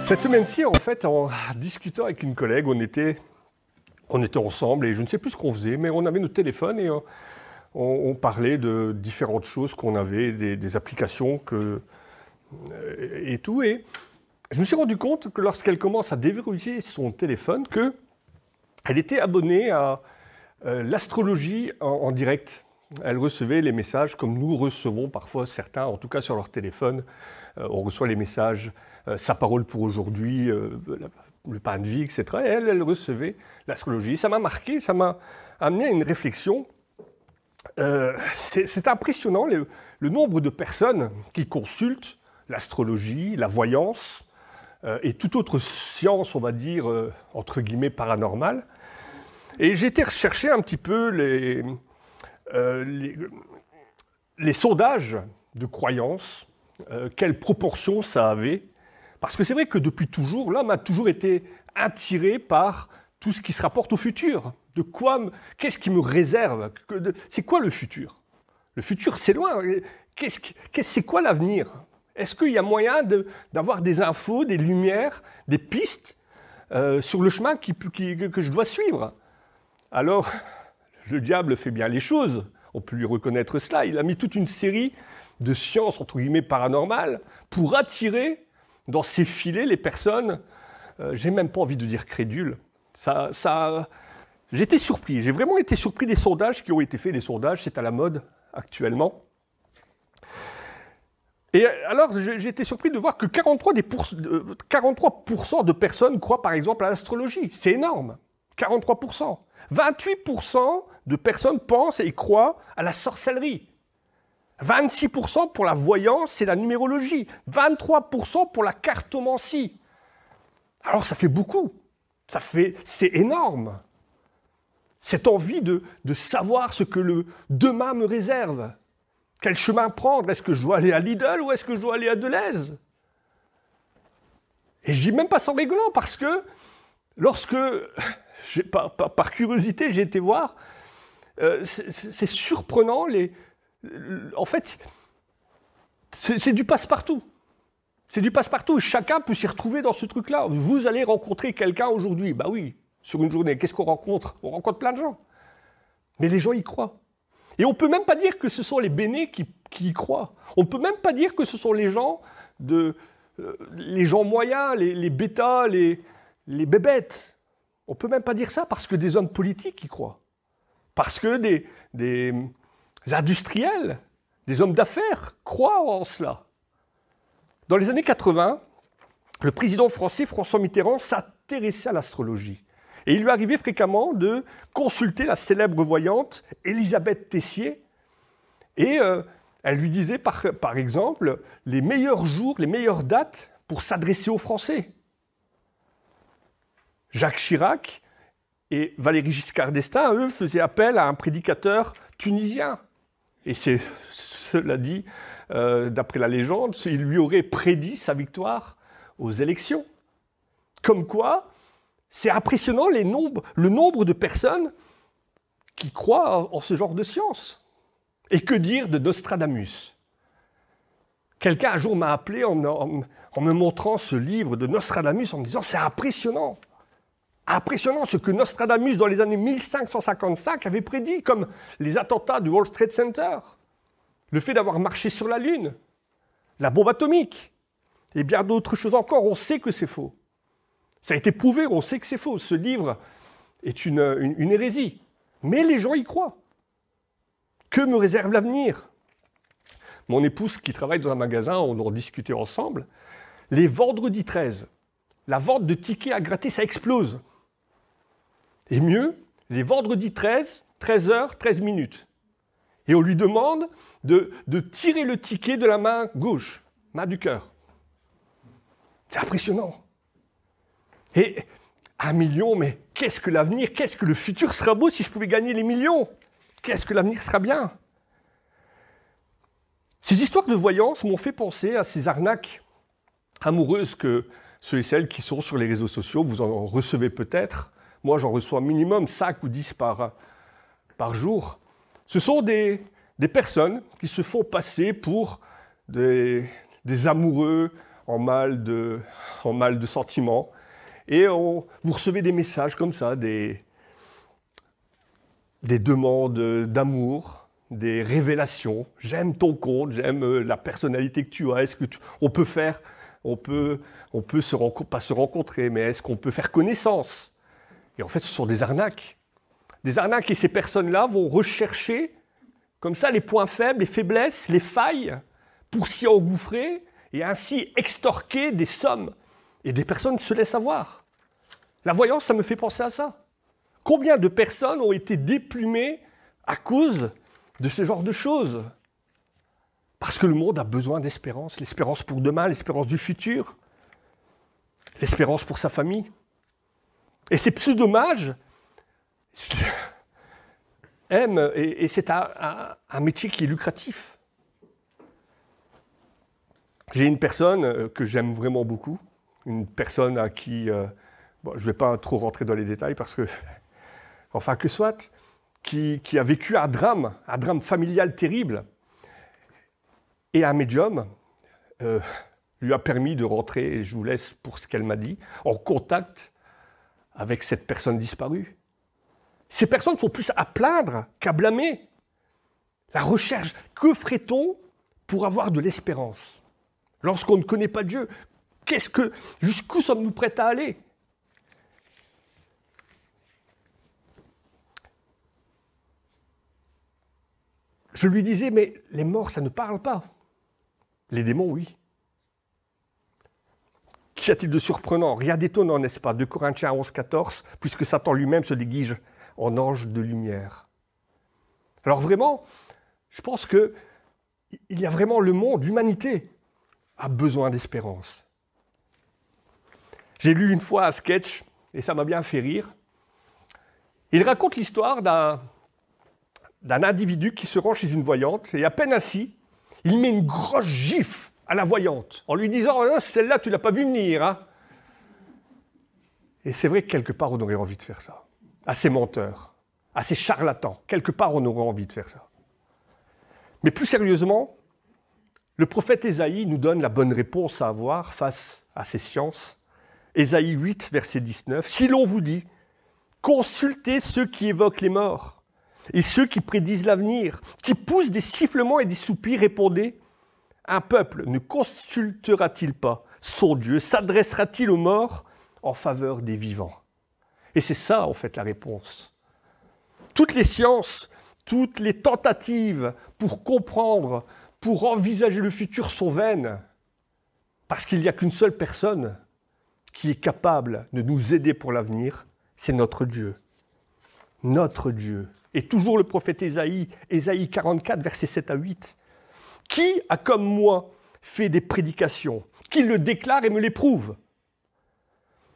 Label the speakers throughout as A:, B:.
A: Cette semaine-ci, en fait, en discutant avec une collègue, on était ensemble et je ne sais plus ce qu'on faisait, mais on avait nos téléphones et on parlait de différentes choses qu'on avait, des applications et tout. Et je me suis rendu compte que lorsqu'elle commence à déverrouiller son téléphone, qu'elle était abonnée à l'astrologie en direct. Elle recevait les messages comme nous recevons parfois certains, en tout cas sur leur téléphone. On reçoit les messages, sa parole pour aujourd'hui, le pain de vie, etc. Et elle recevait l'astrologie. Ça m'a marqué, ça m'a amené à une réflexion. C'est impressionnant le nombre de personnes qui consultent l'astrologie, la voyance et toute autre science, on va dire, entre guillemets, paranormale. Et j'ai été rechercher un petit peu les sondages de croyances, quelle proportion ça avait. Parce que c'est vrai que depuis toujours, l'homme a toujours été attiré par tout ce qui se rapporte au futur. Qu'est-ce qui me réserve? C'est quoi le futur? Le futur, c'est loin. C'est quoi l'avenir? Est-ce qu'il y a moyen d'avoir des infos, des lumières, des pistes sur le chemin que je dois suivre? Alors, le diable fait bien les choses, on peut lui reconnaître cela. Il a mis toute une série de sciences, entre guillemets, paranormales, pour attirer dans ses filets les personnes, j'ai même pas envie de dire crédules. J'étais surpris, j'ai vraiment été surpris des sondages qui ont été faits. Les sondages, c'est à la mode actuellement. Et alors, j'ai été surpris de voir que 43% de personnes croient, par exemple, à l'astrologie. C'est énorme, 43%. 28% de personnes pensent et croient à la sorcellerie. 26% pour la voyance et la numérologie. 23% pour la cartomancie. Alors ça fait beaucoup. C'est énorme. Cette envie de savoir ce que le demain me réserve. Quel chemin prendre? Est-ce que je dois aller à Lidl ou est-ce que je dois aller à Deleuze? Et je dis même pas sans rigolant parce que lorsque... par curiosité, j'ai été voir. C'est surprenant. En fait, c'est du passe-partout. C'est du passe-partout. Chacun peut s'y retrouver dans ce truc-là. Vous allez rencontrer quelqu'un aujourd'hui. Bah oui, sur une journée. Qu'est-ce qu'on rencontre? On rencontre plein de gens. Mais les gens y croient. Et on ne peut même pas dire que ce sont les bénés qui y croient. On ne peut même pas dire que ce sont les gens moyens, les bêtas, les bébêtes. On ne peut même pas dire ça parce que des hommes politiques y croient. Parce que des industriels, des hommes d'affaires croient en cela. Dans les années 80, le président français François Mitterrand s'intéressait à l'astrologie. Et il lui arrivait fréquemment de consulter la célèbre voyante Élisabeth Tessier. Et elle lui disait par exemple les meilleurs jours, les meilleures dates pour s'adresser aux Français. Jacques Chirac et Valéry Giscard d'Estaing, eux, faisaient appel à un prédicateur tunisien. Et cela dit, d'après la légende, il lui aurait prédit sa victoire aux élections. Comme quoi, c'est impressionnant le nombre de personnes qui croient en ce genre de science. Et que dire de Nostradamus? Quelqu'un un jour m'a appelé en me montrant ce livre de Nostradamus en me disant « c'est impressionnant ». Impressionnant ce que Nostradamus, dans les années 1555, avait prédit, comme les attentats du World Trade Center, le fait d'avoir marché sur la Lune, la bombe atomique, et bien d'autres choses encore. On sait que c'est faux. Ça a été prouvé, on sait que c'est faux. Ce livre est une hérésie. Mais les gens y croient. Que me réserve l'avenir? Mon épouse, qui travaille dans un magasin, on en discutait ensemble, les vendredis 13, la vente de tickets à gratter, ça explose. Et mieux, les vendredis 13, 13h, 13 minutes. Et on lui demande de tirer le ticket de la main gauche, main du cœur. C'est impressionnant. Et 1 million, mais qu'est-ce que l'avenir? Qu'est-ce que le futur sera beau si je pouvais gagner les millions? Qu'est-ce que l'avenir sera bien? Ces histoires de voyance m'ont fait penser à ces arnaques amoureuses que ceux et celles qui sont sur les réseaux sociaux, vous en recevez peut-être. Moi, j'en reçois minimum 5 ou 10 par jour. Ce sont des personnes qui se font passer pour des amoureux en mal de sentiments. Et vous recevez des messages comme ça, des demandes d'amour, des révélations. J'aime ton compte, j'aime la personnalité que tu as. Est-ce que on peut pas se rencontrer, mais est-ce qu'on peut faire connaissance? Et en fait, ce sont des arnaques. Des arnaques, et ces personnes-là vont rechercher comme ça les points faibles, les faiblesses, les failles, pour s'y engouffrer et ainsi extorquer des sommes. Et des personnes se laissent avoir. La voyance, ça me fait penser à ça. Combien de personnes ont été déplumées à cause de ce genre de choses? Parce que le monde a besoin d'espérance. L'espérance pour demain, l'espérance du futur. L'espérance pour sa famille. Et ces pseudo-mages aiment, et c'est un métier qui est lucratif. J'ai une personne que j'aime vraiment beaucoup, une personne à qui, bon, je ne vais pas trop rentrer dans les détails parce que, enfin que soit, qui a vécu un drame familial terrible, et un médium lui a permis de rentrer, et je vous laisse pour ce qu'elle m'a dit, en contact avec cette personne disparue. Ces personnes sont plus à plaindre qu'à blâmer. La recherche, que ferait-on pour avoir de l'espérance? Lorsqu'on ne connaît pas Dieu, jusqu'où sommes-nous prêts à aller? Je lui disais, mais les morts, ça ne parle pas. Les démons, oui. Qu'y a-t-il de surprenant? Rien d'étonnant, n'est-ce pas? 2 Corinthiens 11, 14, puisque Satan lui-même se déguise en ange de lumière. Alors vraiment, je pense qu'il y a vraiment le monde, l'humanité a besoin d'espérance. J'ai lu une fois un sketch, et ça m'a bien fait rire. Il raconte l'histoire d'un individu qui se rend chez une voyante, et à peine assis, il met une grosse gifle à la voyante, en lui disant « Celle-là, tu ne l'as pas vue venir. Hein » Et c'est vrai que quelque part, on aurait envie de faire ça. À ces menteurs, à ces charlatans, quelque part, on aurait envie de faire ça. Mais plus sérieusement, le prophète Ésaïe nous donne la bonne réponse à avoir face à ces sciences. Ésaïe 8, verset 19. « Si l'on vous dit, consultez ceux qui évoquent les morts, et ceux qui prédisent l'avenir, qui poussent des sifflements et des soupirs, répondez, un peuple ne consultera-t-il pas son Dieu, s'adressera-t-il aux morts en faveur des vivants ?» Et c'est ça, en fait, la réponse. Toutes les sciences, toutes les tentatives pour comprendre, pour envisager le futur sont vaines, parce qu'il n'y a qu'une seule personne qui est capable de nous aider pour l'avenir, c'est notre Dieu. Notre Dieu. Et toujours le prophète Ésaïe, Ésaïe 44, versets 7 à 8. Qui a comme moi fait des prédications, qui le déclare et me l'éprouve?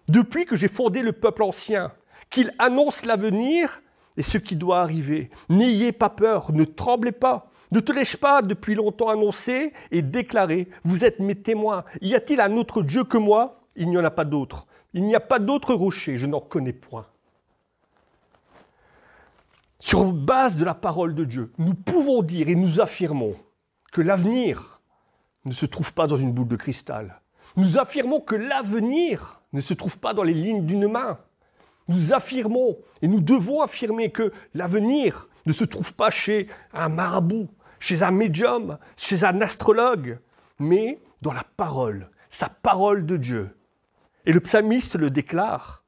A: Depuis que j'ai fondé le peuple ancien, qu'il annonce l'avenir et ce qui doit arriver. N'ayez pas peur, ne tremblez pas. Ne te l'ai-je pas depuis longtemps annoncé et déclaré? Vous êtes mes témoins. Y a-t-il un autre Dieu que moi? Il n'y en a pas d'autre. Il n'y a pas d'autre rocher, je n'en connais point. Sur base de la parole de Dieu, nous pouvons dire et nous affirmons que l'avenir ne se trouve pas dans une boule de cristal. Nous affirmons que l'avenir ne se trouve pas dans les lignes d'une main. Nous affirmons et nous devons affirmer que l'avenir ne se trouve pas chez un marabout, chez un médium, chez un astrologue, mais dans la parole, sa parole de Dieu. Et le psalmiste le déclare.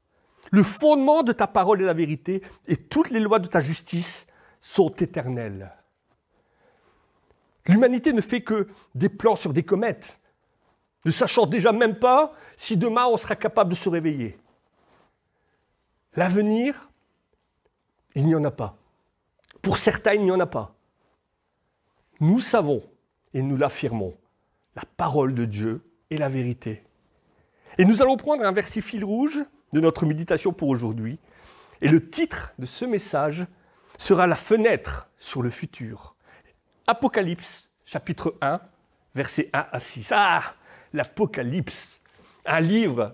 A: Le fondement de ta parole est la vérité, et toutes les lois de ta justice sont éternelles. L'humanité ne fait que des plans sur des comètes, ne sachant déjà même pas si demain on sera capable de se réveiller. L'avenir, il n'y en a pas. Pour certains, il n'y en a pas. Nous savons, et nous l'affirmons, la parole de Dieu est la vérité. Et nous allons prendre un verset fil rouge de notre méditation pour aujourd'hui. Et le titre de ce message sera la fenêtre sur le futur. Apocalypse, chapitre 1, versets 1 à 6. Ah, l'Apocalypse, un livre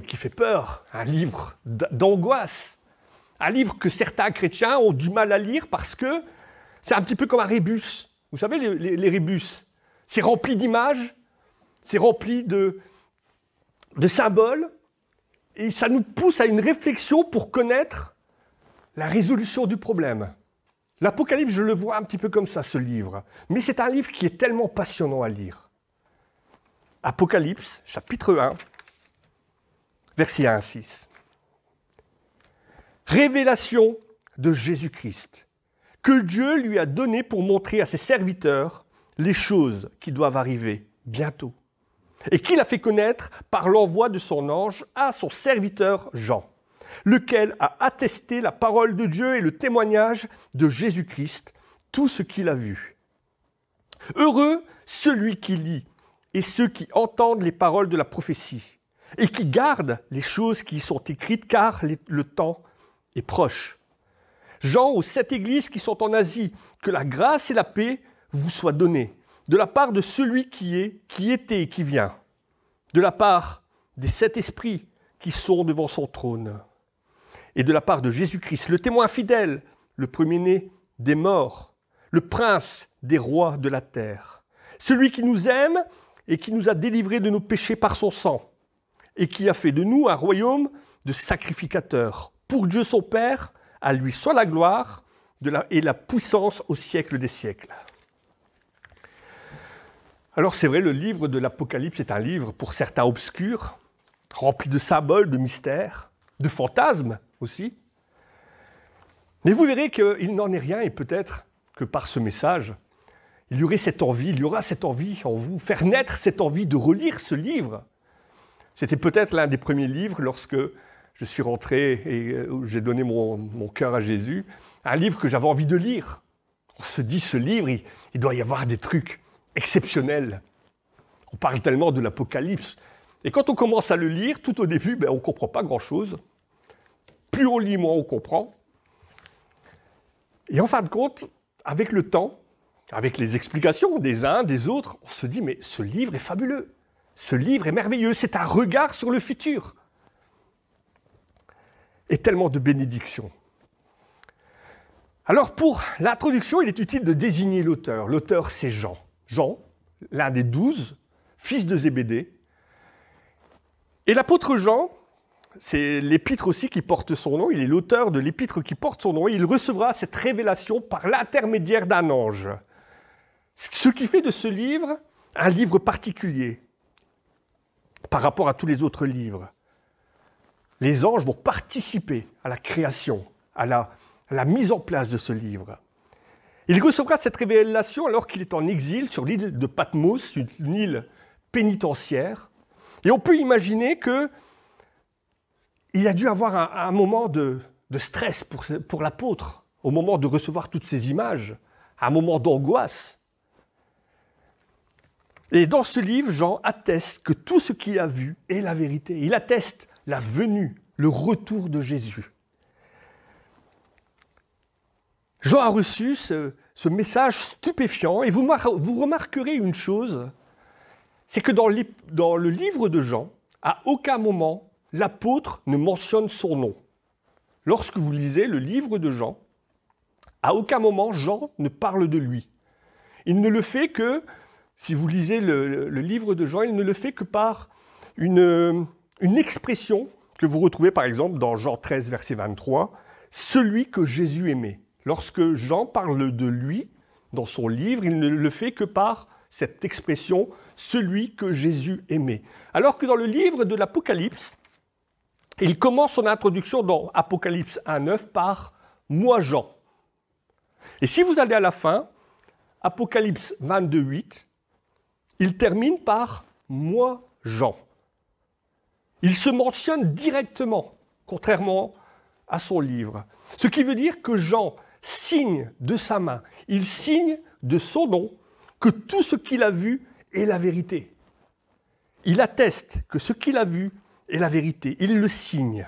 A: qui fait peur, un livre d'angoisse, un livre que certains chrétiens ont du mal à lire parce que c'est un petit peu comme un rébus. Vous savez, les rébus, c'est rempli d'images, c'est rempli de symboles, et ça nous pousse à une réflexion pour connaître la résolution du problème. L'Apocalypse, je le vois un petit peu comme ça, ce livre. Mais c'est un livre qui est tellement passionnant à lire. Apocalypse, chapitre 1, versets 1 à 6. Révélation de Jésus-Christ, que Dieu lui a donné pour montrer à ses serviteurs les choses qui doivent arriver bientôt, et qu'il a fait connaître par l'envoi de son ange à son serviteur Jean, lequel a attesté la parole de Dieu et le témoignage de Jésus-Christ, tout ce qu'il a vu. Heureux celui qui lit et ceux qui entendent les paroles de la prophétie et qui gardent les choses qui y sont écrites, car le temps est proche. Jean, aux 7 églises qui sont en Asie, que la grâce et la paix vous soient données, de la part de celui qui est, qui était et qui vient, de la part des 7 esprits qui sont devant son trône, et de la part de Jésus-Christ, le témoin fidèle, le premier-né des morts, le prince des rois de la terre, celui qui nous aime et qui nous a délivrés de nos péchés par son sang, et qui a fait de nous un royaume de sacrificateurs. Pour Dieu son Père, à lui soit la gloire et la puissance au siècle des siècles. Alors c'est vrai, le livre de l'Apocalypse est un livre pour certains obscur, rempli de symboles, de mystères, de fantasmes aussi. Mais vous verrez qu'il n'en est rien, et peut-être que par ce message, il y aura cette envie en vous, faire naître cette envie de relire ce livre. C'était peut-être l'un des premiers livres lorsque je suis rentré et j'ai donné mon cœur à Jésus, un livre que j'avais envie de lire. On se dit, ce livre, il doit y avoir des trucs exceptionnels. On parle tellement de l'Apocalypse. Et quand on commence à le lire, tout au début, on ne comprend pas grand-chose. Plus on lit, moins on comprend. Et en fin de compte, avec le temps, avec les explications des uns, des autres, on se dit, mais ce livre est fabuleux. Ce livre est merveilleux. C'est un regard sur le futur. Et tellement de bénédictions. Alors pour l'introduction, il est utile de désigner l'auteur. L'auteur, c'est Jean. Jean, l'un des 12, fils de Zébédée. Et l'apôtre Jean, c'est l'épître aussi qui porte son nom, il est l'auteur de l'épître qui porte son nom, et il recevra cette révélation par l'intermédiaire d'un ange. Ce qui fait de ce livre un livre particulier par rapport à tous les autres livres. Les anges vont participer à la création, à la mise en place de ce livre. Il recevra cette révélation alors qu'il est en exil sur l'île de Patmos, une île pénitentiaire. Et on peut imaginer qu'il a dû avoir un moment de stress pour l'apôtre, au moment de recevoir toutes ces images, un moment d'angoisse. Et dans ce livre, Jean atteste que tout ce qu'il a vu est la vérité. Il atteste la venue, le retour de Jésus. Jean a reçu ce message stupéfiant, et vous remarquerez une chose, c'est que dans le livre de Jean, à aucun moment, l'apôtre ne mentionne son nom. Lorsque vous lisez le livre de Jean, à aucun moment, Jean ne parle de lui. Il ne le fait que, si vous lisez le livre de Jean, il ne le fait que par une expression que vous retrouvez par exemple dans Jean 13, verset 23, « Celui que Jésus aimait ». Lorsque Jean parle de lui, dans son livre, il ne le fait que par cette expression « celui que Jésus aimait ». Alors que dans le livre de l'Apocalypse, il commence son introduction dans Apocalypse 1,9 par « moi Jean ». Et si vous allez à la fin, Apocalypse 22,8, il termine par « moi Jean ». Il se mentionne directement, contrairement à son livre. Ce qui veut dire que Jean signe de sa main, il signe de son nom que tout ce qu'il a vu est la vérité. Il atteste que ce qu'il a vu est la vérité. Il le signe.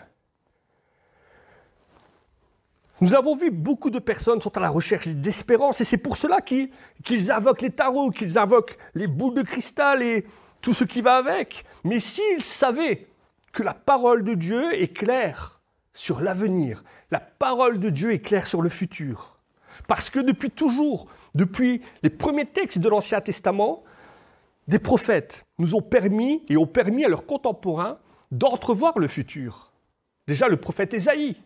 A: Nous avons vu beaucoup de personnes sont à la recherche d'espérance, et c'est pour cela qu'ils invoquent les tarots, qu'ils invoquent les boules de cristal et tout ce qui va avec. Mais s'ils savaient que la parole de Dieu est claire sur l'avenir, la parole de Dieu est claire sur le futur. Parce que depuis toujours, depuis les premiers textes de l'Ancien Testament, des prophètes nous ont permis et ont permis à leurs contemporains d'entrevoir le futur. Déjà le prophète Ésaïe,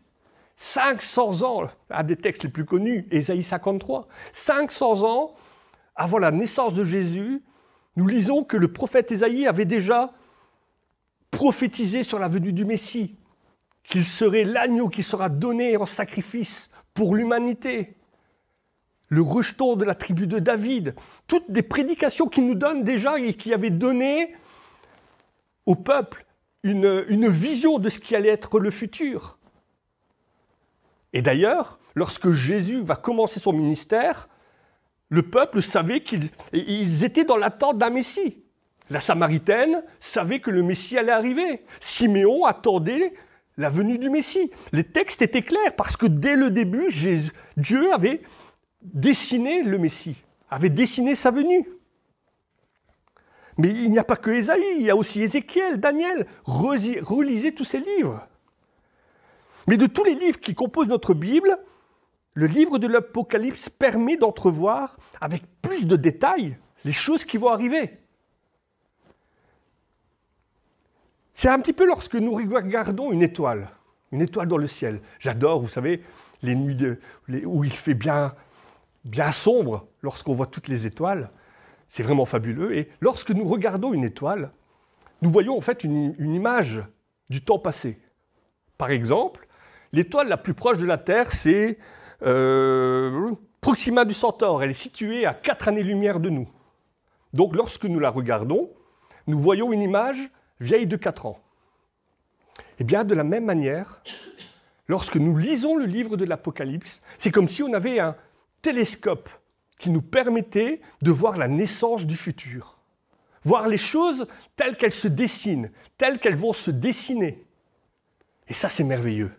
A: 500 ans, un des textes les plus connus, Ésaïe 53, 500 ans avant la naissance de Jésus, nous lisons que le prophète Ésaïe avait déjà prophétisé sur la venue du Messie, qu'il serait l'agneau qui sera donné en sacrifice pour l'humanité, le rejeton de la tribu de David, toutes des prédications qui nous donnent déjà et qui avaient donné au peuple une vision de ce qui allait être le futur. Et d'ailleurs, lorsque Jésus va commencer son ministère, le peuple savait qu'ils étaient dans l'attente d'un Messie. La Samaritaine savait que le Messie allait arriver. Siméon attendait la venue du Messie. Les textes étaient clairs parce que dès le début, Dieu avait dessiné le Messie, avait dessiné sa venue. Mais il n'y a pas que Ésaïe, il y a aussi Ézéchiel, Daniel. Relisez tous ces livres. Mais de tous les livres qui composent notre Bible, le livre de l'Apocalypse permet d'entrevoir avec plus de détails les choses qui vont arriver. C'est un petit peu lorsque nous regardons une étoile dans le ciel. J'adore, vous savez, les nuits où il fait bien sombre, lorsqu'on voit toutes les étoiles. C'est vraiment fabuleux. Et lorsque nous regardons une étoile, nous voyons en fait une image du temps passé. Par exemple, l'étoile la plus proche de la Terre, c'est Proxima du Centaure. Elle est située à 4 années-lumière de nous. Donc lorsque nous la regardons, nous voyons une image vieille de 4 ans. Et bien de la même manière, lorsque nous lisons le livre de l'Apocalypse, c'est comme si on avait un télescope qui nous permettait de voir la naissance du futur. Voir les choses telles qu'elles se dessinent, telles qu'elles vont se dessiner. Et ça, c'est merveilleux.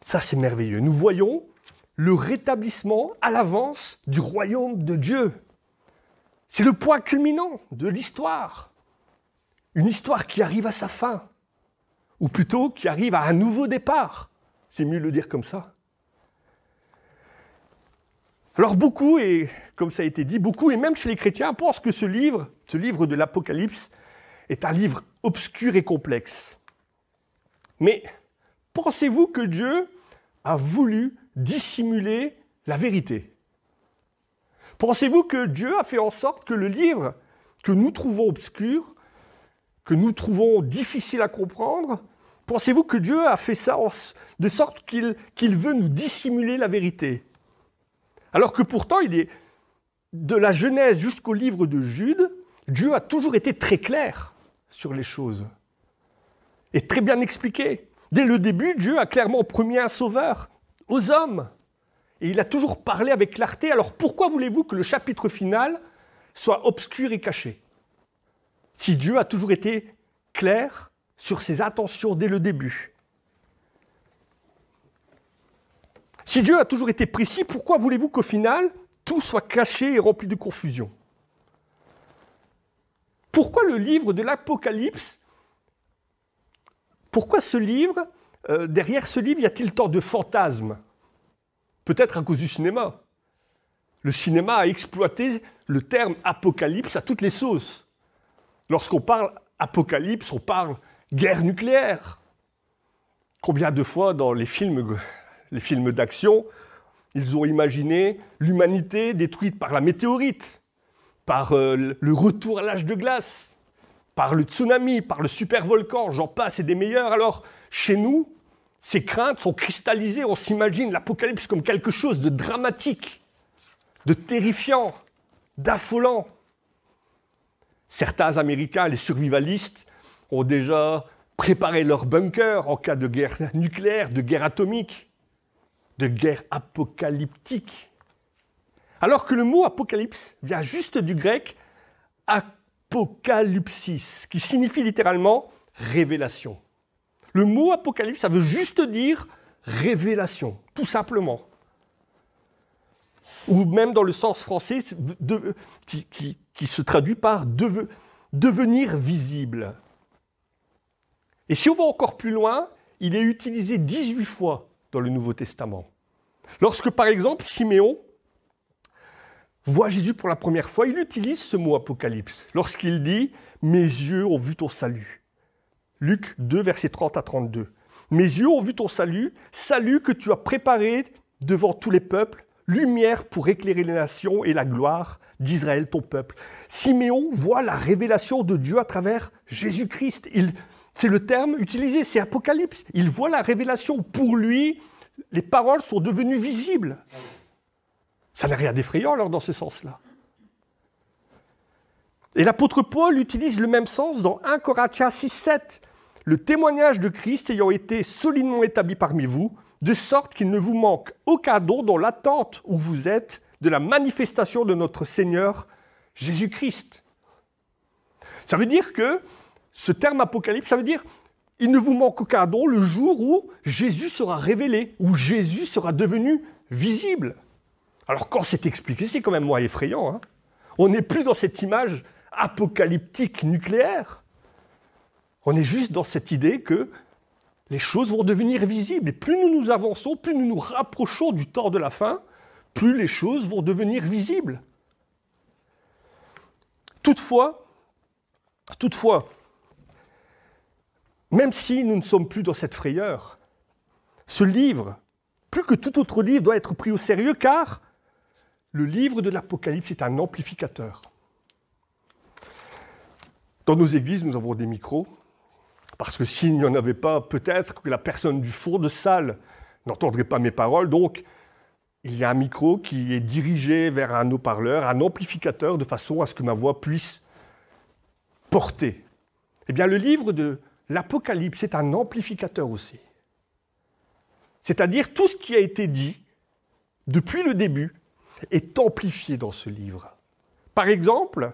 A: Ça, c'est merveilleux. Nous voyons le rétablissement à l'avance du royaume de Dieu. C'est le point culminant de l'histoire. Une histoire qui arrive à sa fin. Ou plutôt qui arrive à un nouveau départ. C'est mieux de le dire comme ça. Alors beaucoup, et comme ça a été dit, beaucoup, et même chez les chrétiens, pensent que ce livre de l'Apocalypse, est un livre obscur et complexe. Mais pensez-vous que Dieu a voulu dissimuler la vérité? Pensez-vous que Dieu a fait en sorte que le livre que nous trouvons obscur, que nous trouvons difficile à comprendre, pensez-vous que Dieu a fait ça de sorte qu'il veut nous dissimuler la vérité? Alors que pourtant, il est de la Genèse jusqu'au livre de Jude, Dieu a toujours été très clair sur les choses. Et très bien expliqué. Dès le début, Dieu a clairement promis un sauveur aux hommes. Et il a toujours parlé avec clarté. Alors pourquoi voulez-vous que le chapitre final soit obscur et caché? Si Dieu a toujours été clair sur ses intentions dès le début. Si Dieu a toujours été précis, pourquoi voulez-vous qu'au final, tout soit caché et rempli de confusion? Pourquoi le livre de l'Apocalypse? Pourquoi ce livre, derrière ce livre, y a-t-il tant de fantasmes? Peut-être à cause du cinéma. Le cinéma a exploité le terme apocalypse à toutes les sauces. Lorsqu'on parle apocalypse, on parle guerre nucléaire. Combien de fois dans les films d'action, ils ont imaginé l'humanité détruite par la météorite, par le retour à l'âge de glace, par le tsunami, par le supervolcan, j'en passe et des meilleurs. Alors, chez nous, ces craintes sont cristallisées, on s'imagine l'apocalypse comme quelque chose de dramatique, de terrifiant, d'affolant. Certains Américains, les survivalistes, ont déjà préparé leur bunker en cas de guerre nucléaire, de guerre atomique, de guerre apocalyptique. Alors que le mot apocalypse vient juste du grec apokalypsis, qui signifie littéralement révélation. Le mot apocalypse, ça veut juste dire révélation, tout simplement. Ou même dans le sens français, qui se traduit par devenir visible. Et si on va encore plus loin, il est utilisé 18 fois dans le Nouveau Testament. Lorsque, par exemple, Siméon voit Jésus pour la première fois, il utilise ce mot apocalypse lorsqu'il dit « Mes yeux ont vu ton salut ». Luc 2, versets 30 à 32. « Mes yeux ont vu ton salut, salut que tu as préparé devant tous les peuples, lumière pour éclairer les nations et la gloire d'Israël, ton peuple. » Siméon voit la révélation de Dieu à travers Jésus-Christ. C'est le terme utilisé, c'est Apocalypse. Il voit la révélation. Pour lui, les paroles sont devenues visibles. Ça n'a rien d'effrayant alors dans ce sens-là. Et l'apôtre Paul utilise le même sens dans 1 Corinthiens 6, 7. Le témoignage de Christ ayant été solidement établi parmi vous, de sorte qu'il ne vous manque aucun don dans l'attente où vous êtes de la manifestation de notre Seigneur Jésus-Christ. Ça veut dire que ce terme apocalypse, ça veut dire il ne vous manque aucun don le jour où Jésus sera révélé, où Jésus sera devenu visible. Alors quand c'est expliqué, c'est quand même moins effrayant. On n'est plus dans cette image apocalyptique nucléaire. On est juste dans cette idée que les choses vont devenir visibles. Et plus nous nous avançons, plus nous nous rapprochons du temps de la fin, plus les choses vont devenir visibles. Toutefois, même si nous ne sommes plus dans cette frayeur, ce livre, plus que tout autre livre, doit être pris au sérieux car le livre de l'Apocalypse est un amplificateur. Dans nos églises, nous avons des micros, parce que s'il n'y en avait pas, peut-être que la personne du fond de salle n'entendrait pas mes paroles. Donc, il y a un micro qui est dirigé vers un haut-parleur, un amplificateur, de façon à ce que ma voix puisse porter. Eh bien, le livre de l'Apocalypse est un amplificateur aussi. C'est-à-dire, tout ce qui a été dit depuis le début est amplifié dans ce livre. Par exemple,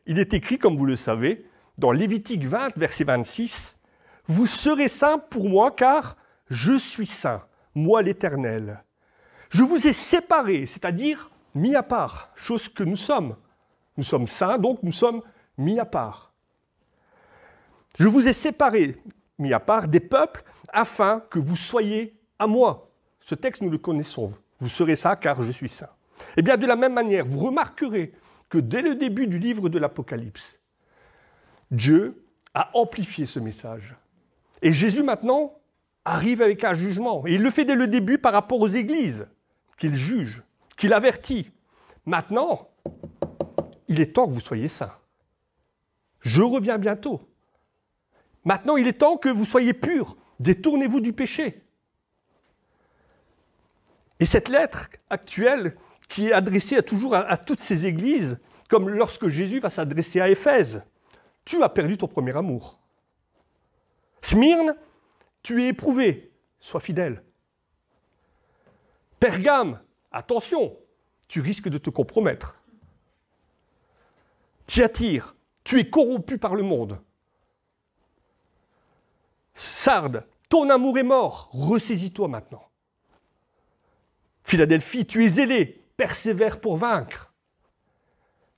A: il est écrit, comme vous le savez, dans Lévitique 20, verset 26, « Vous serez saints pour moi, car je suis saint, moi l'Éternel. Je vous ai séparés, c'est-à-dire mis à part, chose que nous sommes. Nous sommes saints, donc nous sommes mis à part. Je vous ai séparés, mis à part, des peuples, afin que vous soyez à moi. » Ce texte, nous le connaissons. « Vous serez saints, car je suis saint. » Eh bien, de la même manière, vous remarquerez que dès le début du livre de l'Apocalypse, Dieu a amplifié ce message. Et Jésus, maintenant, arrive avec un jugement. Et il le fait dès le début par rapport aux églises qu'il juge, qu'il avertit. Maintenant, il est temps que vous soyez saints. Je reviens bientôt. Maintenant, il est temps que vous soyez purs. Détournez-vous du péché. Et cette lettre actuelle, qui est adressée toujours à toutes ces églises, comme lorsque Jésus va s'adresser à Éphèse. Tu as perdu ton premier amour. Smyrne, tu es éprouvé, sois fidèle. Pergame, attention, tu risques de te compromettre. Thyatire, tu es corrompu par le monde. Sardes, ton amour est mort, ressaisis-toi maintenant. Philadelphie, tu es zélé, persévère pour vaincre.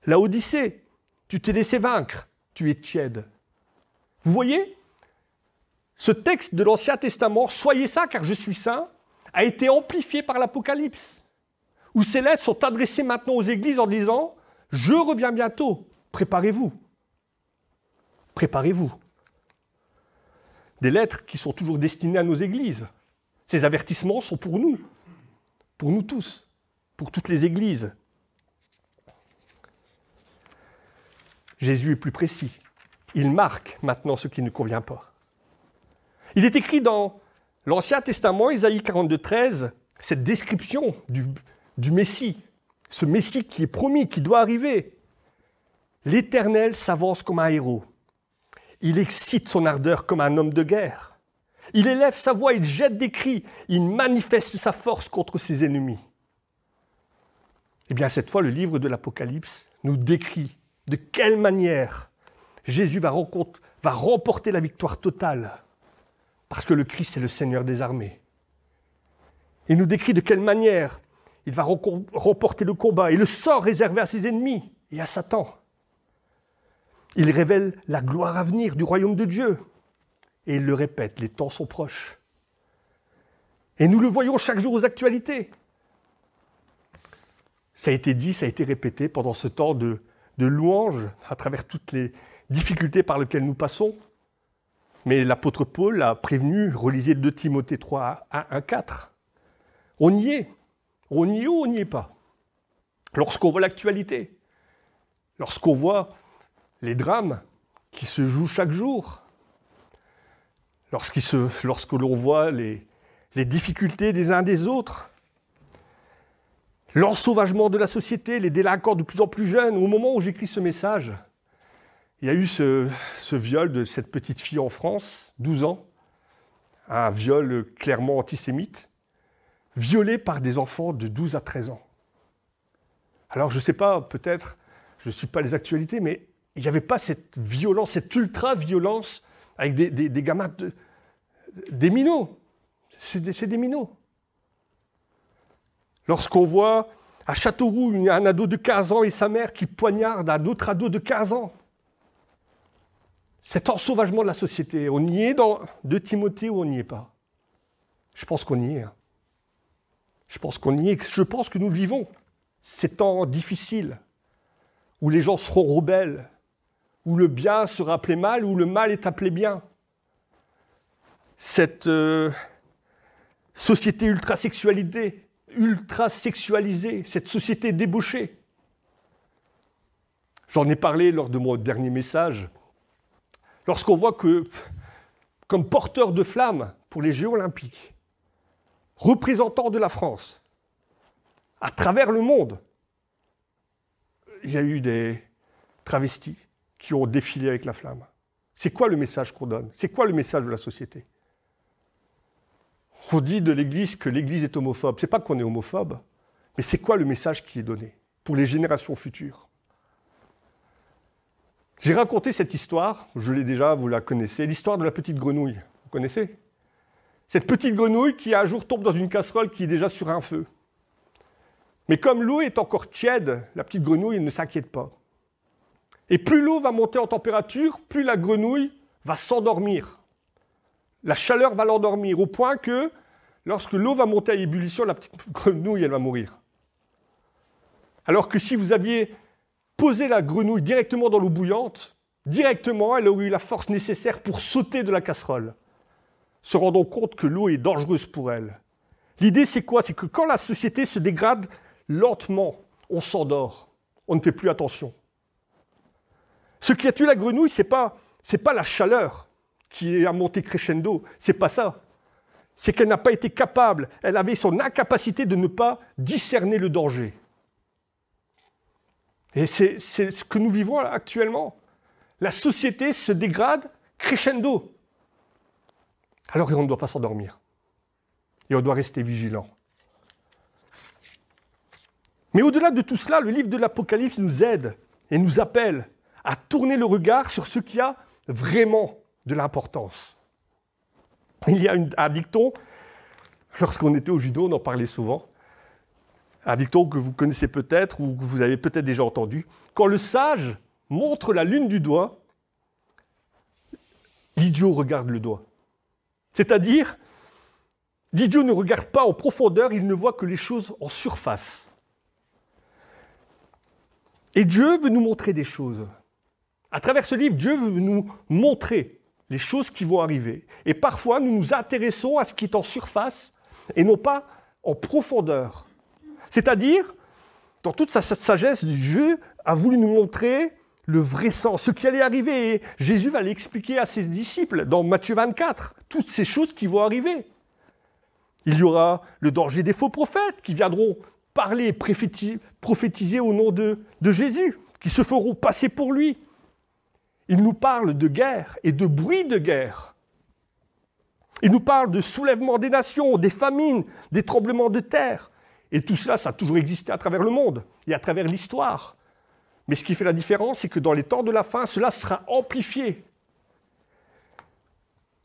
A: Laodicée, tu t'es laissé vaincre, tu es tiède. Vous voyez, ce texte de l'Ancien Testament, « Soyez saints car je suis saint », a été amplifié par l'Apocalypse, où ces lettres sont adressées maintenant aux églises en disant « Je reviens bientôt, préparez-vous. Préparez-vous. » Des lettres qui sont toujours destinées à nos églises. Ces avertissements sont pour nous tous, pour toutes les églises. Jésus est plus précis. Il marque maintenant ce qui ne convient pas. Il est écrit dans l'Ancien Testament, Ésaïe 42, 13, cette description du Messie, ce Messie qui est promis, qui doit arriver. L'Éternel s'avance comme un héros. Il excite son ardeur comme un homme de guerre. Il élève sa voix, il jette des cris, il manifeste sa force contre ses ennemis. Eh bien, cette fois, le livre de l'Apocalypse nous décrit de quelle manière Jésus va remporter la victoire totale, parce que le Christ est le Seigneur des armées. Il nous décrit de quelle manière il va remporter le combat et le sort réservé à ses ennemis et à Satan. Il révèle la gloire à venir du royaume de Dieu. Et il le répète, les temps sont proches. Et nous le voyons chaque jour aux actualités. Ça a été dit, ça a été répété pendant ce temps de louange, à travers toutes les difficultés par lesquelles nous passons. Mais l'apôtre Paul a prévenu, relisez 2 Timothée 3, 1, 4. On y est. On y est ou on n'y est pas? Lorsqu'on voit l'actualité, lorsqu'on voit les drames qui se jouent chaque jour, lorsque l'on voit les difficultés des uns des autres, l'ensauvagement de la société, les délinquants de plus en plus jeunes, au moment où j'écris ce message, il y a eu ce viol de cette petite fille en France, 12 ans, un viol clairement antisémite, violé par des enfants de 12 à 13 ans. Alors je ne sais pas, peut-être, je ne suis pas les actualités, mais il n'y avait pas cette violence, cette ultra-violence avec des gamins, des minots. C'est des minots. Lorsqu'on voit à Châteauroux un ado de 15 ans et sa mère qui poignarde un autre ado de 15 ans, cet ensauvagement de la société, on y est dans 2 Timothée ou on n'y est pas? Je pense qu'on y est. Je pense qu'on y est. Je pense que nous vivons ces temps difficiles où les gens seront rebelles, où le bien sera appelé mal, où le mal est appelé bien. Cette société ultrasexualisée, cette société débauchée. J'en ai parlé lors de mon dernier message. Lorsqu'on voit que, comme porteur de flammes pour les Jeux Olympiques, représentant de la France, à travers le monde, il y a eu des travestis qui ont défilé avec la flamme. C'est quoi le message qu'on donne? C'est quoi le message de la société? On dit de l'Église que l'Église est homophobe. Ce n'est pas qu'on est homophobe, mais c'est quoi le message qui est donné pour les générations futures? J'ai raconté cette histoire, je l'ai déjà, vous la connaissez, l'histoire de la petite grenouille. Vous connaissez? Cette petite grenouille qui un jour tombe dans une casserole qui est déjà sur un feu. Mais comme l'eau est encore tiède, la petite grenouille ne s'inquiète pas. Et plus l'eau va monter en température, plus la grenouille va s'endormir. La chaleur va l'endormir, au point que, lorsque l'eau va monter à ébullition, la petite grenouille, elle va mourir. Alors que si vous aviez posé la grenouille directement dans l'eau bouillante, directement, elle aurait eu la force nécessaire pour sauter de la casserole, se rendant compte que l'eau est dangereuse pour elle. L'idée, c'est quoi? C'est que quand la société se dégrade lentement, on s'endort, on ne fait plus attention. Ce qui a tué la grenouille, c'est pas la chaleur qui est à monter crescendo, c'est pas ça. C'est qu'elle n'a pas été capable, elle avait son incapacité de ne pas discerner le danger. Et c'est ce que nous vivons actuellement. La société se dégrade crescendo. Alors on ne doit pas s'endormir. Et on doit rester vigilant. Mais au-delà de tout cela, le livre de l'Apocalypse nous aide et nous appelle à tourner le regard sur ce qui a vraiment de l'importance. Il y a un dicton, lorsqu'on était au judo, on en parlait souvent, un dicton que vous connaissez peut-être ou que vous avez peut-être déjà entendu. Quand le sage montre la lune du doigt, l'idiot regarde le doigt. C'est-à-dire, l'idiot ne regarde pas en profondeur, il ne voit que les choses en surface. Et Dieu veut nous montrer des choses. À travers ce livre, Dieu veut nous montrer les choses qui vont arriver. Et parfois, nous nous intéressons à ce qui est en surface et non pas en profondeur. C'est-à-dire, dans toute sa sagesse, Dieu a voulu nous montrer le vrai sens, ce qui allait arriver. Et Jésus va l'expliquer à ses disciples dans Matthieu 24, toutes ces choses qui vont arriver. Il y aura le danger des faux prophètes qui viendront parler et prophétiser au nom de Jésus, qui se feront passer pour lui. Il nous parle de guerre et de bruit de guerre. Il nous parle de soulèvement des nations, des famines, des tremblements de terre. Et tout cela, ça a toujours existé à travers le monde et à travers l'histoire. Mais ce qui fait la différence, c'est que dans les temps de la fin, cela sera amplifié.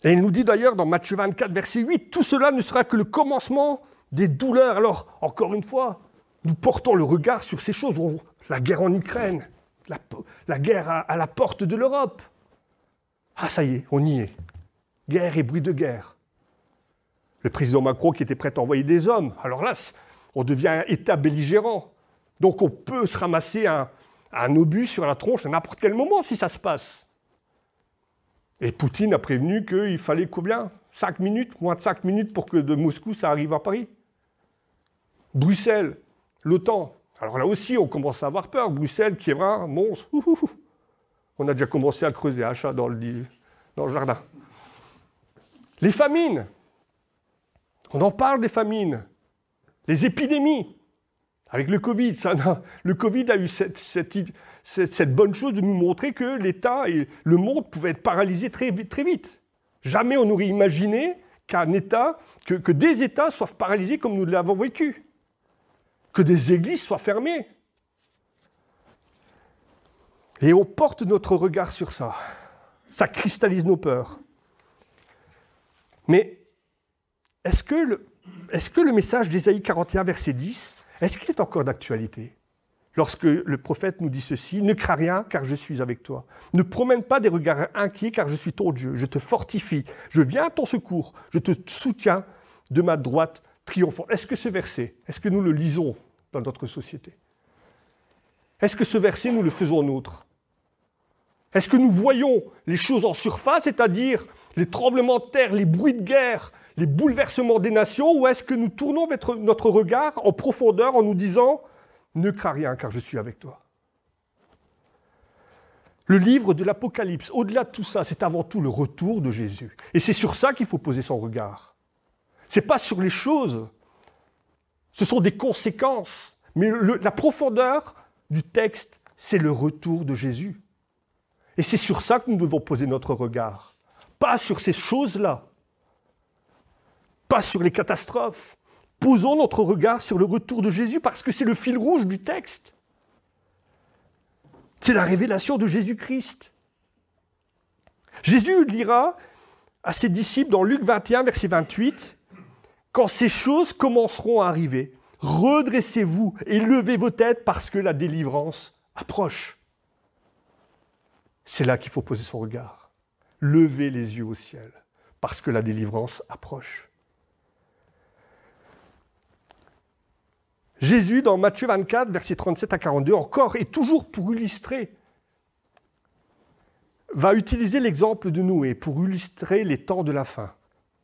A: Et il nous dit d'ailleurs dans Matthieu 24, verset 8, « Tout cela ne sera que le commencement des douleurs. » Alors, encore une fois, nous portons le regard sur ces choses. La guerre en Ukraine, la guerre à la porte de l'Europe. Ah, ça y est, on y est. Guerre et bruit de guerre. Le président Macron qui était prêt à envoyer des hommes. Alors là, on devient un État belligérant. Donc on peut se ramasser un obus sur la tronche à n'importe quel moment si ça se passe. Et Poutine a prévenu qu'il fallait combien? 5 minutes, moins de 5 minutes pour que de Moscou ça arrive à Paris. Bruxelles, l'OTAN. Alors là aussi, on commence à avoir peur. Bruxelles, qui est un monstre. On a déjà commencé à creuser un chat dans le jardin. Les famines. On en parle des famines. Les épidémies. Avec le Covid, le Covid a eu cette bonne chose de nous montrer que l'État et le monde pouvaient être paralysés très vite. Jamais on n'aurait imaginé qu'un État, que des États soient paralysés comme nous l'avons vécu. Que des églises soient fermées. Et on porte notre regard sur ça. Ça cristallise nos peurs. Mais est-ce que le message d'Ésaïe 41, verset 10, est-ce qu'il est encore d'actualité? Lorsque le prophète nous dit ceci, « Ne crains rien, car je suis avec toi. Ne promène pas des regards inquiets, car je suis ton Dieu. Je te fortifie. Je viens à ton secours. Je te soutiens de ma droite triomphante. » Est-ce que ce verset, est-ce que nous le lisons dans notre société? Est-ce que ce verset, nous le faisons nôtre? Est-ce que nous voyons les choses en surface, c'est-à-dire les tremblements de terre, les bruits de guerre, les bouleversements des nations, ou est-ce que nous tournons notre regard en profondeur en nous disant « Ne crains rien, car je suis avec toi ». Le livre de l'Apocalypse, au-delà de tout ça, c'est avant tout le retour de Jésus. Et c'est sur ça qu'il faut poser son regard. Ce n'est pas sur les choses, ce sont des conséquences. Mais la profondeur du texte, c'est le retour de Jésus. Et c'est sur ça que nous devons poser notre regard. Pas sur ces choses-là. Pas sur les catastrophes. Posons notre regard sur le retour de Jésus parce que c'est le fil rouge du texte. C'est la révélation de Jésus-Christ. Jésus dira à ses disciples dans Luc 21, verset 28, « Quand ces choses commenceront à arriver, redressez-vous et levez vos têtes parce que la délivrance approche. » C'est là qu'il faut poser son regard. Lever les yeux au ciel parce que la délivrance approche. Jésus, dans Matthieu 24, versets 37 à 42, encore et toujours pour illustrer, va utiliser l'exemple de Noé pour illustrer les temps de la fin.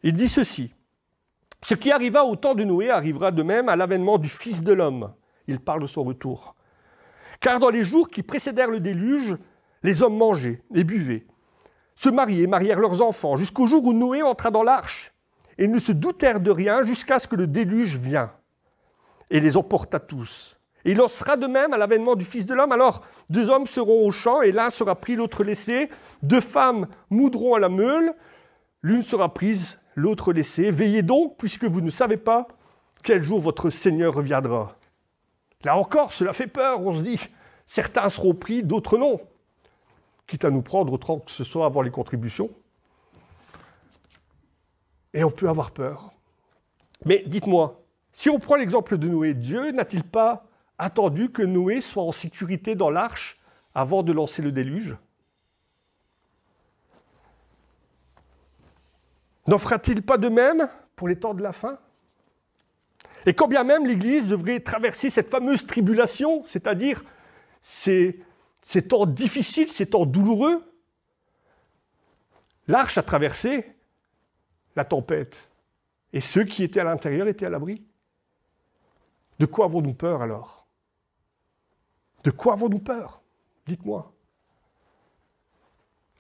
A: Il dit ceci, « Ce qui arriva au temps de Noé arrivera de même à l'avènement du Fils de l'homme. » Il parle de son retour. « Car dans les jours qui précédèrent le déluge, les hommes mangeaient et buvaient, se mariaient, marièrent leurs enfants, jusqu'au jour où Noé entra dans l'arche. Et ils ne se doutèrent de rien jusqu'à ce que le déluge vînt. Et les emporta tous. Et il en sera de même à l'avènement du Fils de l'homme. Alors, 2 hommes seront au champ, et l'un sera pris, l'autre laissé. 2 femmes moudront à la meule, l'une sera prise, l'autre laissée. Veillez donc, puisque vous ne savez pas quel jour votre Seigneur reviendra. » Là encore, cela fait peur. On se dit, certains seront pris, d'autres non. Quitte à nous prendre autant que ce soit avant les contributions. Et on peut avoir peur. Mais dites-moi, si on prend l'exemple de Noé, Dieu n'a-t-il pas attendu que Noé soit en sécurité dans l'arche avant de lancer le déluge? N'en fera-t-il pas de même pour les temps de la fin? Et quand bien même l'Église devrait traverser cette fameuse tribulation, c'est-à-dire ces temps difficiles, ces temps douloureux, l'arche a traversé la tempête. Et ceux qui étaient à l'intérieur étaient à l'abri. De quoi avons-nous peur alors? De quoi avons-nous peur? Dites-moi.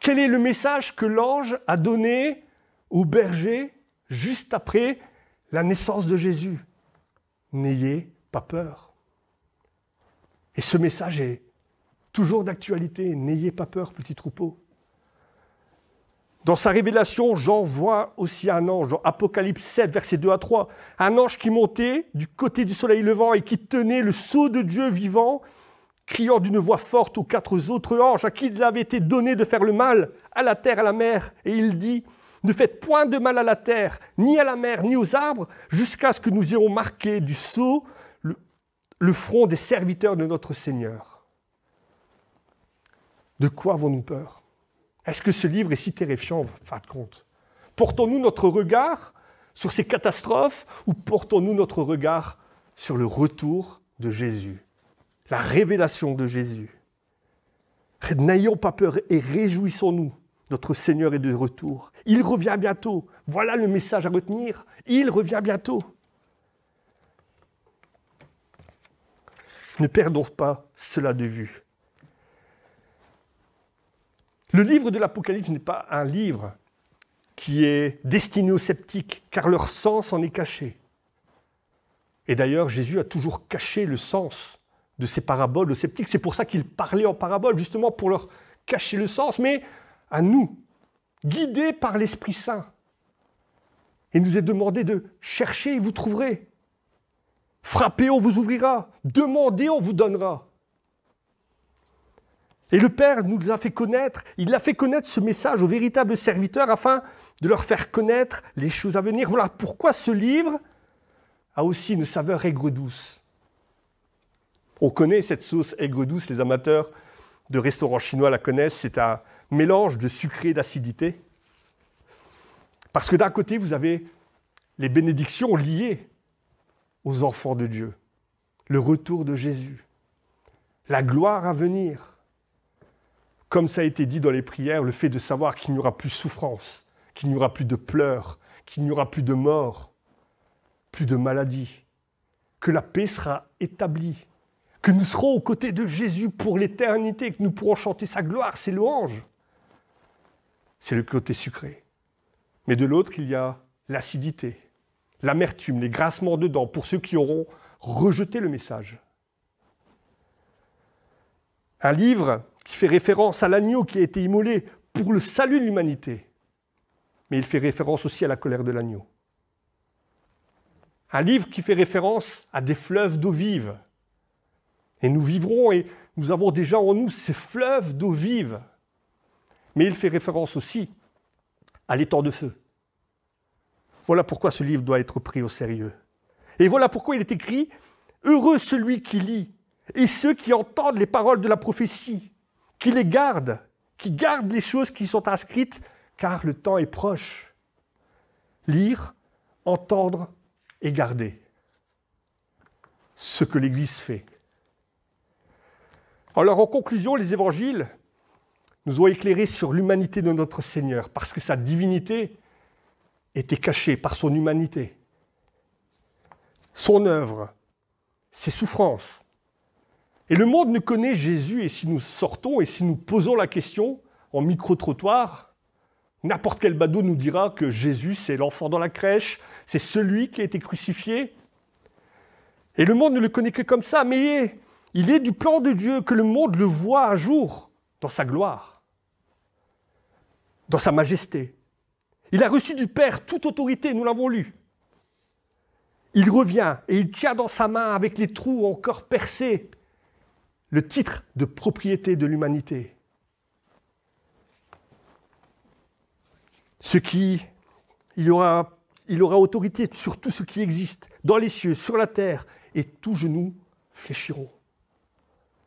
A: Quel est le message que l'ange a donné aux bergers juste après la naissance de Jésus? N'ayez pas peur. Et ce message est toujours d'actualité. N'ayez pas peur, petit troupeau. Dans sa révélation, Jean voit aussi un ange, dans Apocalypse 7, versets 2 à 3, un ange qui montait du côté du soleil levant et qui tenait le sceau de Dieu vivant, criant d'une voix forte aux 4 autres anges à qui il avait été donné de faire le mal à la terre, à la mer. Et il dit, « Ne faites point de mal à la terre, ni à la mer, ni aux arbres, jusqu'à ce que nous ayons marqué du sceau le front des serviteurs de notre Seigneur. » De quoi avons-nous peur? Est-ce que ce livre est si terrifiant, en fin de compte? Portons-nous notre regard sur ces catastrophes ou portons-nous notre regard sur le retour de Jésus? la révélation de Jésus. N'ayons pas peur et réjouissons-nous. Notre Seigneur est de retour. Il revient bientôt. Voilà le message à retenir. Il revient bientôt. Ne perdons pas cela de vue. Le livre de l'Apocalypse n'est pas un livre qui est destiné aux sceptiques, car leur sens en est caché. Et d'ailleurs, Jésus a toujours caché le sens de ses paraboles aux sceptiques. C'est pour ça qu'il parlait en paraboles, justement pour leur cacher le sens. Mais à nous, guidés par l'Esprit Saint, il nous est demandé de chercher et vous trouverez. Frappez, on vous ouvrira. Demandez, on vous donnera. Et le Père nous a fait connaître, il a fait connaître ce message aux véritables serviteurs afin de leur faire connaître les choses à venir. Voilà pourquoi ce livre a aussi une saveur aigre-douce. On connaît cette sauce aigre-douce, les amateurs de restaurants chinois la connaissent, c'est un mélange de sucré et d'acidité. Parce que d'un côté, vous avez les bénédictions liées aux enfants de Dieu, le retour de Jésus, la gloire à venir. Comme ça a été dit dans les prières, le fait de savoir qu'il n'y aura plus souffrance, qu'il n'y aura plus de pleurs, qu'il n'y aura plus de mort, plus de maladie, que la paix sera établie, que nous serons aux côtés de Jésus pour l'éternité, que nous pourrons chanter sa gloire, ses louanges. C'est le côté sucré. Mais de l'autre, il y a l'acidité, l'amertume, les grincements de dents pour ceux qui auront rejeté le message. Un livre qui fait référence à l'agneau qui a été immolé pour le salut de l'humanité. Mais il fait référence aussi à la colère de l'agneau. Un livre qui fait référence à des fleuves d'eau vive. Et nous vivrons et nous avons déjà en nous ces fleuves d'eau vive. Mais il fait référence aussi à l'étang de feu. Voilà pourquoi ce livre doit être pris au sérieux. Et voilà pourquoi il est écrit « Heureux celui qui lit et ceux qui entendent les paroles de la prophétie, qui les gardent, qui gardent les choses qui sont inscrites, car le temps est proche. » Lire, entendre et garder. Ce que l'Église fait. Alors en conclusion, les évangiles nous ont éclairés sur l'humanité de notre Seigneur, parce que sa divinité était cachée par son humanité. Son œuvre, ses souffrances. Et le monde ne connaît Jésus, et si nous sortons et si nous posons la question en micro-trottoir, n'importe quel badaud nous dira que Jésus, c'est l'enfant dans la crèche, c'est celui qui a été crucifié. Et le monde ne le connaît que comme ça, mais il est du plan de Dieu que le monde le voit un jour dans sa gloire, dans sa majesté. Il a reçu du Père toute autorité, nous l'avons lu. Il revient et il tient dans sa main, avec les trous encore percés, le titre de propriété de l'humanité. Il aura autorité sur tout ce qui existe, dans les cieux, sur la terre, et tous genoux fléchiront.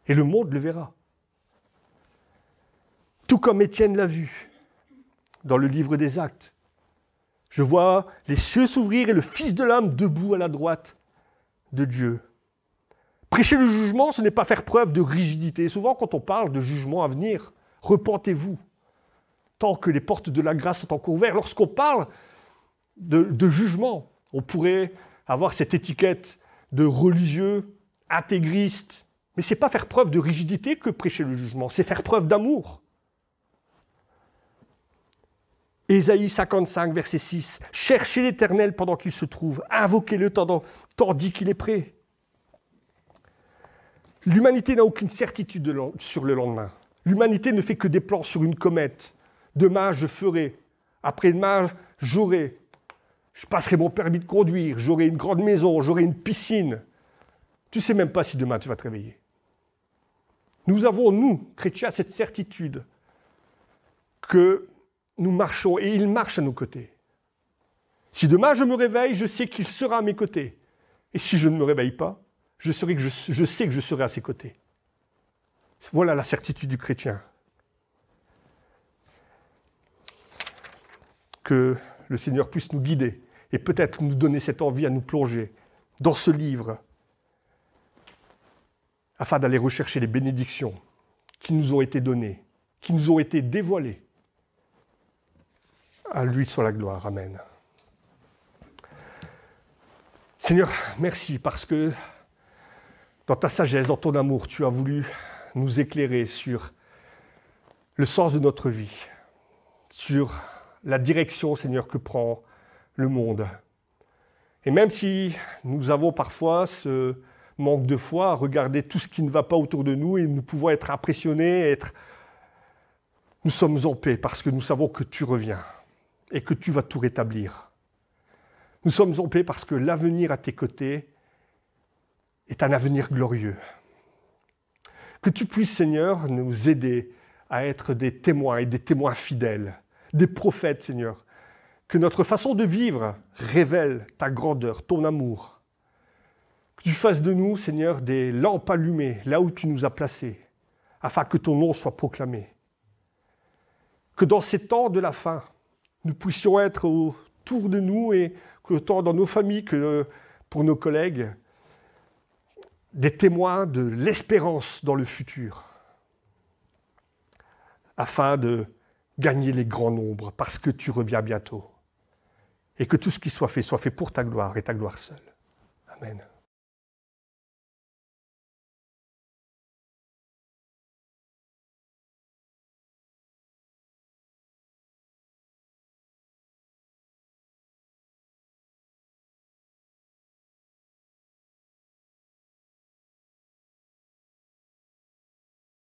A: Et le monde le verra. Tout comme Étienne l'a vu dans le livre des Actes. Je vois les cieux s'ouvrir et le Fils de l'homme debout à la droite de Dieu. Prêcher le jugement, ce n'est pas faire preuve de rigidité. Souvent, quand on parle de jugement à venir, repentez-vous. Tant que les portes de la grâce sont encore ouvertes. Lorsqu'on parle de jugement, on pourrait avoir cette étiquette de religieux, intégriste. Mais ce n'est pas faire preuve de rigidité que prêcher le jugement, c'est faire preuve d'amour. Ésaïe 55, verset 6. « Cherchez l'Éternel pendant qu'il se trouve, invoquez-le tandis qu'il est prêt. » L'humanité n'a aucune certitude sur le lendemain. L'humanité ne fait que des plans sur une comète. Demain, je ferai. Après-demain, j'aurai. Je passerai mon permis de conduire. J'aurai une grande maison. J'aurai une piscine. Tu ne sais même pas si demain tu vas te réveiller. Nous avons, nous, chrétiens, cette certitude que nous marchons et il marche à nos côtés. Si demain je me réveille, je sais qu'il sera à mes côtés. Et si je ne me réveille pas, je sais que je serai à ses côtés. Voilà la certitude du chrétien. Que le Seigneur puisse nous guider et peut-être nous donner cette envie à nous plonger dans ce livre afin d'aller rechercher les bénédictions qui nous ont été données, qui nous ont été dévoilées. À lui soit la gloire. Amen. Seigneur, merci parce que dans ta sagesse, dans ton amour, tu as voulu nous éclairer sur le sens de notre vie, sur la direction, Seigneur, que prend le monde. Et même si nous avons parfois ce manque de foi à regarder tout ce qui ne va pas autour de nous et nous pouvons être impressionnés, nous sommes en paix parce que nous savons que tu reviens et que tu vas tout rétablir. Nous sommes en paix parce que l'avenir à tes côtés est un avenir glorieux. Que tu puisses, Seigneur, nous aider à être des témoins et des témoins fidèles, des prophètes, Seigneur. Que notre façon de vivre révèle ta grandeur, ton amour. Que tu fasses de nous, Seigneur, des lampes allumées là où tu nous as placés, afin que ton nom soit proclamé. Que dans ces temps de la fin, nous puissions être autour de nous et que autant dans nos familles que pour nos collègues, des témoins de l'espérance dans le futur, afin de gagner les grands nombres, parce que tu reviens bientôt. Et que tout ce qui soit fait pour ta gloire et ta gloire seule. Amen.